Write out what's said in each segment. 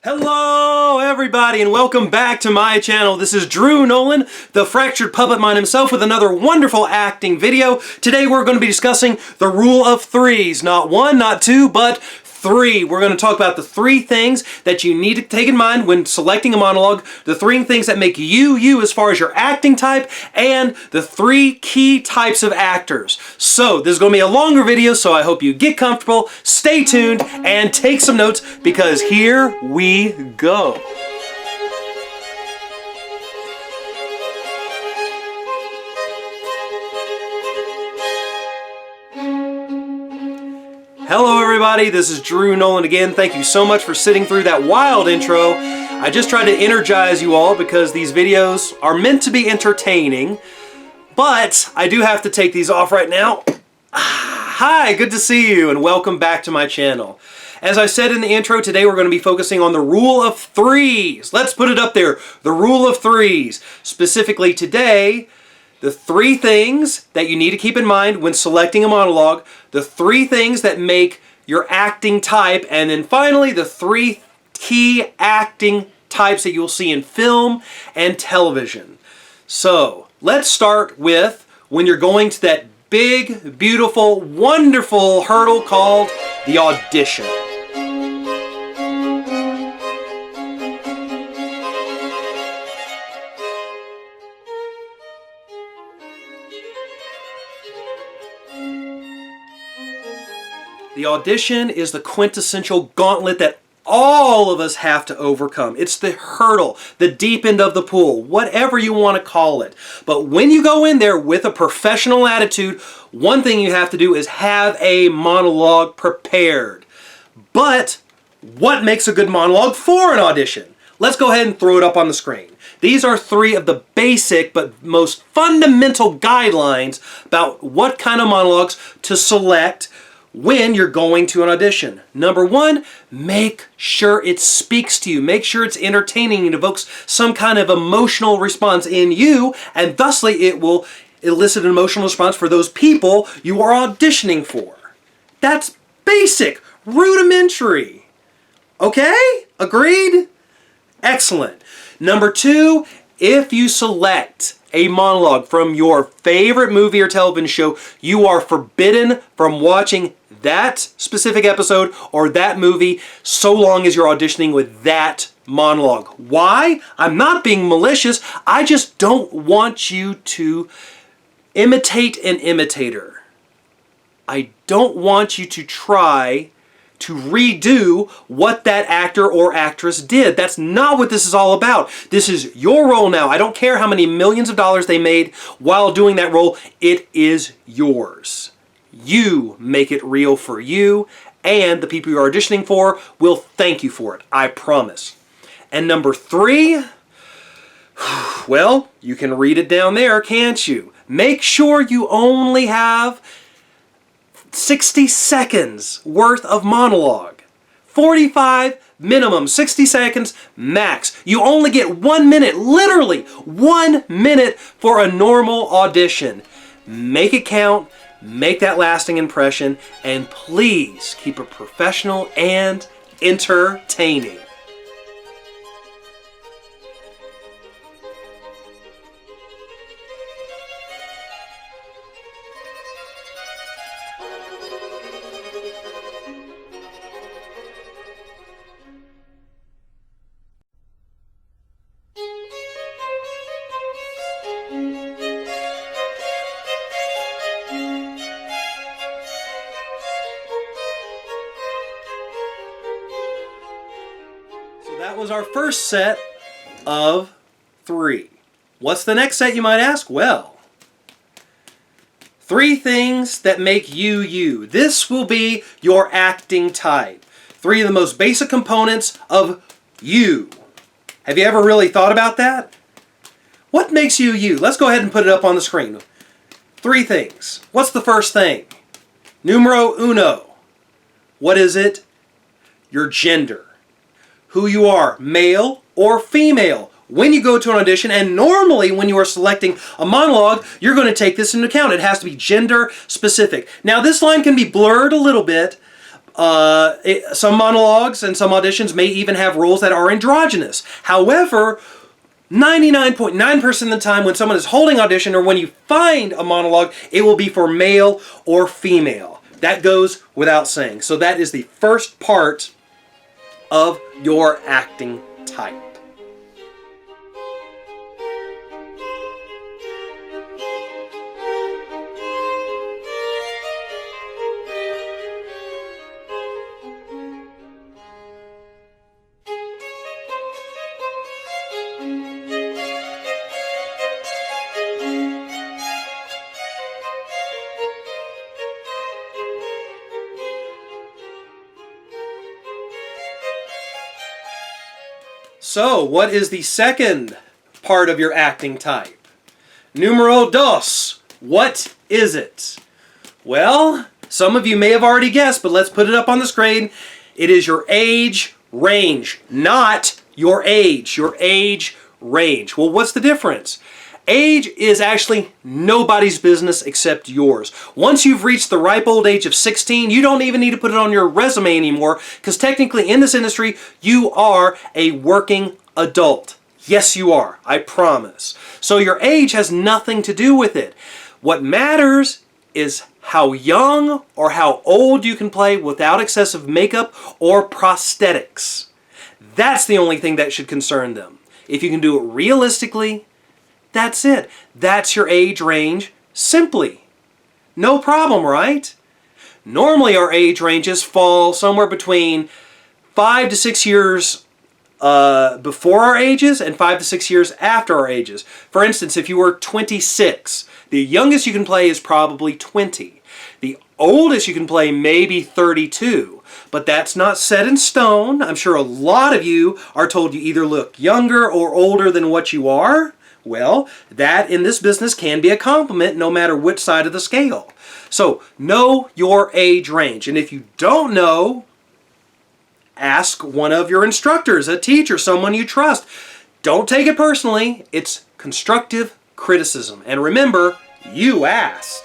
Hello everybody and welcome back to my channel. This is Drew Nowlin, the fractured puppet mind himself, with another wonderful acting video. Today we're going to be discussing the rule of threes. Not one, not two, but three. We're going to talk about the three things that you need to take in mind when selecting a monologue, the three things that make you as far as your acting type, and the three key types of actors. So this is going to be a longer video, so I hope you get comfortable, stay tuned, and take some notes because here we go. Hello everybody, this is Drew Nowlin again. Thank you so much for sitting through that wild intro. I just tried to energize you all because these videos are meant to be entertaining, but I do have to take these off right now. Hi, good to see you and welcome back to my channel. As I said in the intro, today we're going to be focusing on the rule of threes. Let's put it up there, the rule of threes. Specifically today, the three things that you need to keep in mind when selecting a monologue, the three things that make your acting type, and then finally the three key acting types that you'll see in film and television. So let's start with when you're going to that big, beautiful, wonderful hurdle called the audition. The audition is the quintessential gauntlet that all of us have to overcome. It's the hurdle, the deep end of the pool, whatever you want to call it. But when you go in there with a professional attitude, one thing you have to do is have a monologue prepared. But what makes a good monologue for an audition? Let's go ahead and throw it up on the screen. These are three of the basic but most fundamental guidelines about what kind of monologues to select when you're going to an audition. Number one, make sure it speaks to you. Make sure it's entertaining and evokes some kind of emotional response in you, and thusly it will elicit an emotional response for those people you are auditioning for. That's basic, rudimentary. Okay? Agreed? Excellent. Number two, if you select a monologue from your favorite movie or television show, you are forbidden from watching that specific episode or that movie so long as you're auditioning with that monologue. Why? I'm not being malicious. I just don't want you to imitate an imitator. I don't want you to try to redo what that actor or actress did. That's not what this is all about. This is your role now. I don't care how many millions of dollars they made while doing that role. It is yours. You make it real for you, and the people you're auditioning for will thank you for it. I promise. And number three, well, you can read it down there, can't you? Make sure you only have 60 seconds worth of monologue. 45 minimum, 60 seconds max. You only get 1 minute, literally 1 minute for a normal audition. Make it count, make that lasting impression, and please keep it professional and entertaining. That was our first set of three. What's the next set, you might ask? Well, three things that make you you. This will be your acting type. Three of the most basic components of you. Have you ever really thought about that? What makes you you? Let's go ahead and put it up on the screen. Three things. What's the first thing? Numero uno. What is it? Your gender. Who you are, male or female. When you go to an audition, and normally when you are selecting a monologue, you're going to take this into account. It has to be gender specific. Now this line can be blurred a little bit Some monologues and some auditions may even have roles that are androgynous. However, 99.9% of the time when someone is holding audition or when you find a monologue, it will be for male or female. That goes without saying. So that is the first part of your acting type. So, what is the second part of your acting type? Numero dos. What is it? Well, some of you may have already guessed, but let's put it up on the screen. It is your age range, not your age. Your age range. Well, what's the difference? Age is actually nobody's business except yours. Once you've reached the ripe old age of 16, you don't even need to put it on your resume anymore, because technically in this industry, you are a working adult. Yes, you are. I promise. So your age has nothing to do with it. What matters is how young or how old you can play without excessive makeup or prosthetics. That's the only thing that should concern them. If you can do it realistically, that's it. That's your age range, simply. No problem, right? Normally our age ranges fall somewhere between 5 to 6 years before our ages and 5 to 6 years after our ages. For instance, if you were 26, the youngest you can play is probably 20. The oldest you can play may be 32. But that's not set in stone. I'm sure a lot of you are told you either look younger or older than what you are. Well, that in this business can be a compliment no matter which side of the scale. So, know your age range. And if you don't know, ask one of your instructors, a teacher, someone you trust. Don't take it personally. It's constructive criticism. And remember, you asked.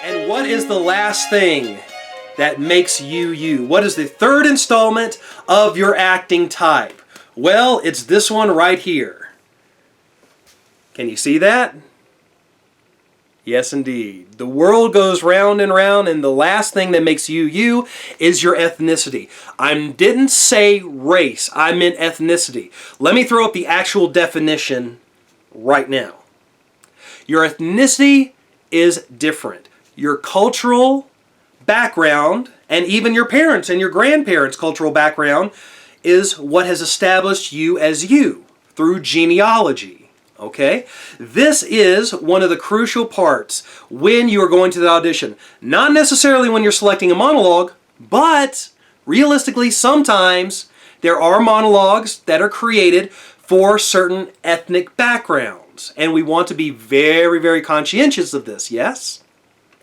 And what is the last thing that makes you you? What is the third installment of your acting type? Well, it's this one right here. Can you see that? Yes, indeed. The world goes round and round, and the last thing that makes you you is your ethnicity. I didn't say race. I meant ethnicity. Let me throw up the actual definition right now. Your ethnicity is different. Your cultural background, and even your parents' and your grandparents' cultural background, is what has established you as you through genealogy. Okay? This is one of the crucial parts when you are going to the audition. Not necessarily when you're selecting a monologue, but realistically, sometimes there are monologues that are created for certain ethnic backgrounds. And we want to be very, very conscientious of this, yes?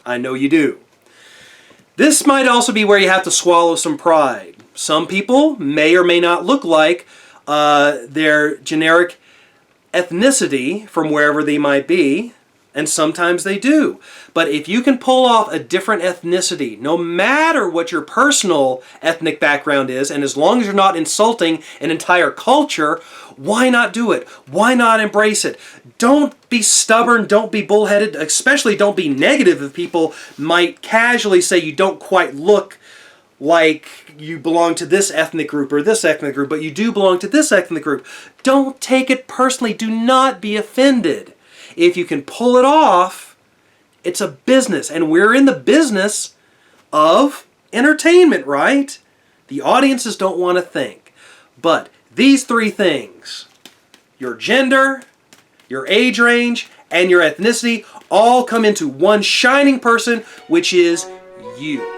I know you do. This might also be where you have to swallow some pride. Some people may or may not look like their generic ethnicity from wherever they might be, and sometimes they do. But if you can pull off a different ethnicity, no matter what your personal ethnic background is, and as long as you're not insulting an entire culture, why not do it? Why not embrace it? Don't be stubborn, don't be bullheaded, especially don't be negative if people might casually say you don't quite look like you belong to this ethnic group or this ethnic group, but you do belong to this ethnic group. Don't take it personally. Do not be offended. If you can pull it off, it's a business, and we're in the business of entertainment, right? The audiences don't want to think. But these three things, your gender, your age range, and your ethnicity, all come into one shining person, which is you.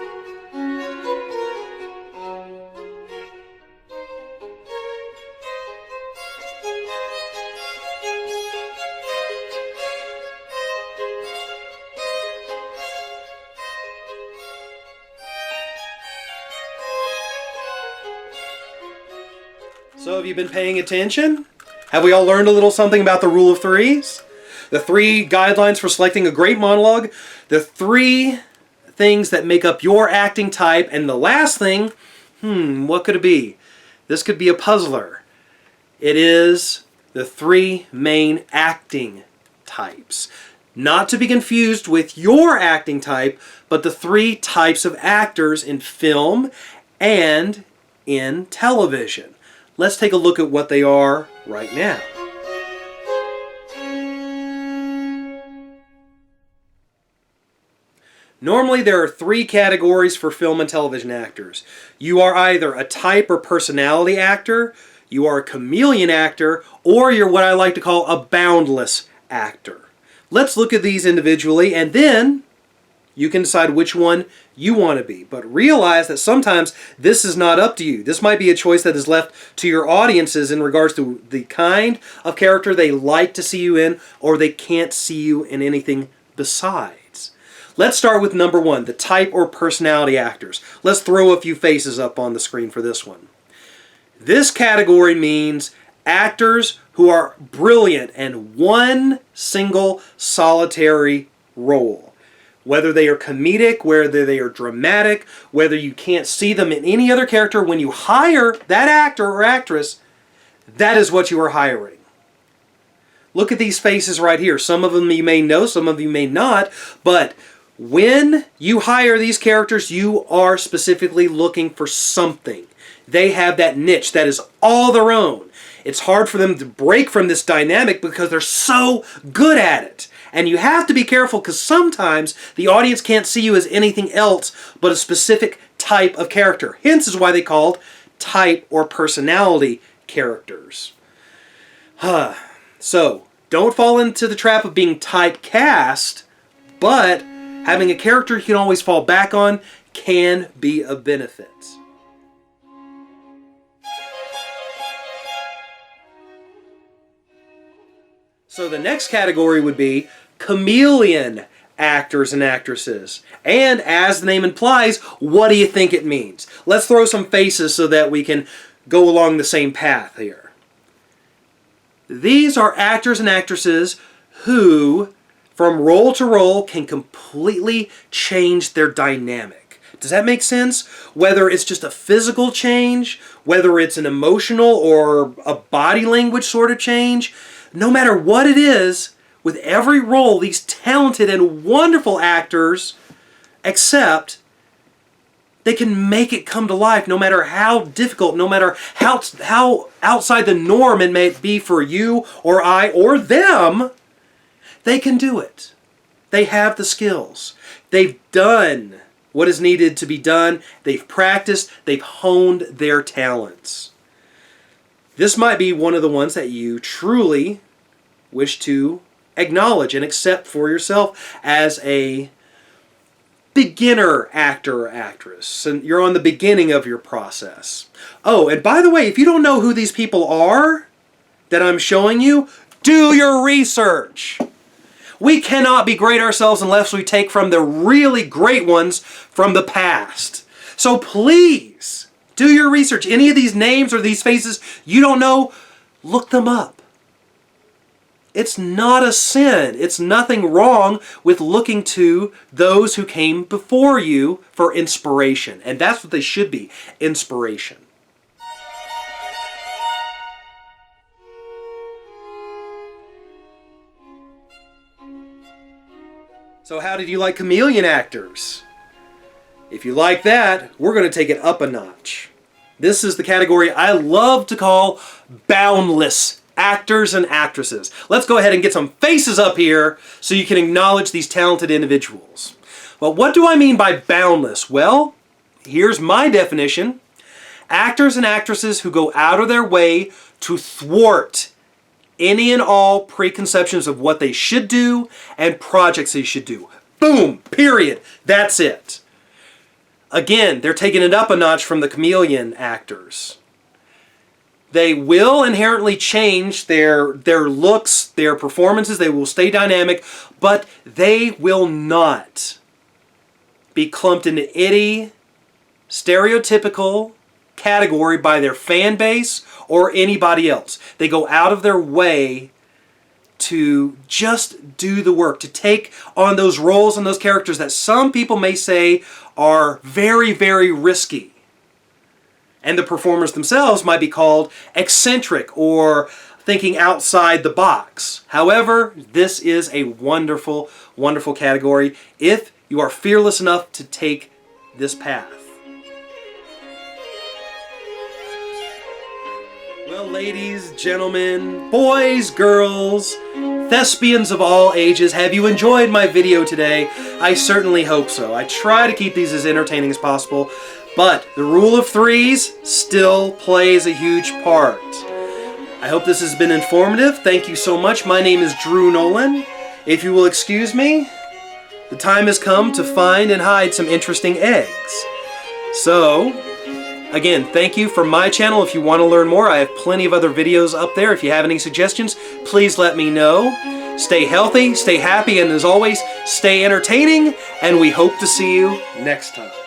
So have you been paying attention? Have we all learned a little something about the rule of threes? The 3 guidelines for selecting a great monologue, the 3 things that make up your acting type, and the last thing, what could it be? This could be a puzzler. It is the 3 main acting types. Not to be confused with your acting type, but the 3 types of actors in film and in television. Let's take a look at what they are right now. Normally there are 3 categories for film and television actors. You are either a type or personality actor, you are a chameleon actor, or you're what I like to call a boundless actor. Let's look at these individually, and then you can decide which one you want to be. But realize that sometimes this is not up to you. This might be a choice that is left to your audiences in regards to the kind of character they like to see you in, or they can't see you in anything besides. Let's start with number 1, the type or personality actors. Let's throw a few faces up on the screen for this one. This category means actors who are brilliant in one single solitary role. Whether they are comedic, whether they are dramatic, whether you can't see them in any other character, when you hire that actor or actress, that is what you are hiring. Look at these faces right here. Some of them you may know, some of you may not, but when you hire these characters, you are specifically looking for something. They have that niche that is all their own. It's hard for them to break from this dynamic because they're so good at it. And you have to be careful because sometimes the audience can't see you as anything else but a specific type of character. Hence is why they called type or personality characters. So, don't fall into the trap of being typecast, but having a character you can always fall back on can be a benefit. So the next category would be chameleon actors and actresses. And as the name implies, what do you think it means? Let's throw some faces so that we can go along the same path here. These are actors and actresses who, from role to role, can completely change their dynamic. Does that make sense? Whether it's just a physical change, whether it's an emotional or a body language sort of change, no matter what it is, with every role, these talented and wonderful actors accept they can make it come to life no matter how difficult, no matter how outside the norm it may be for you or I or them, they can do it. They have the skills. They've done what is needed to be done. They've practiced. They've honed their talents. This might be one of the ones that you truly wish to acknowledge and accept for yourself as a beginner actor or actress. And you're on the beginning of your process. Oh, and by the way, if you don't know who these people are that I'm showing you, do your research. We cannot be great ourselves unless we take from the really great ones from the past. So please, do your research. Any of these names or these faces you don't know, look them up. It's not a sin. It's nothing wrong with looking to those who came before you for inspiration. And that's what they should be, inspiration. So how did you like chameleon actors? If you like that, we're going to take it up a notch. This is the category I love to call boundless actors and actresses. Let's go ahead and get some faces up here so you can acknowledge these talented individuals. Well, what do I mean by boundless? Well, here's my definition. Actors and actresses who go out of their way to thwart any and all preconceptions of what they should do and projects they should do. Boom, period. That's it. Again, they're taking it up a notch from the chameleon actors. They will inherently change their looks, their performances. They will stay dynamic, but they will not be clumped into any stereotypical category by their fan base or anybody else. They go out of their way to just do the work, to take on those roles and those characters that some people may say are very, very risky. And the performers themselves might be called eccentric or thinking outside the box. However, this is a wonderful, wonderful category if you are fearless enough to take this path. Well, ladies, gentlemen, boys, girls, thespians of all ages, have you enjoyed my video today? I certainly hope so. I try to keep these as entertaining as possible, but the rule of threes still plays a huge part. I hope this has been informative. Thank you so much. My name is Drew Nowlin. If you will excuse me, the time has come to find and hide some interesting eggs. So, again, thank you for my channel. If you want to learn more, I have plenty of other videos up there. If you have any suggestions, please let me know. Stay healthy, stay happy, and as always, stay entertaining, and we hope to see you next time.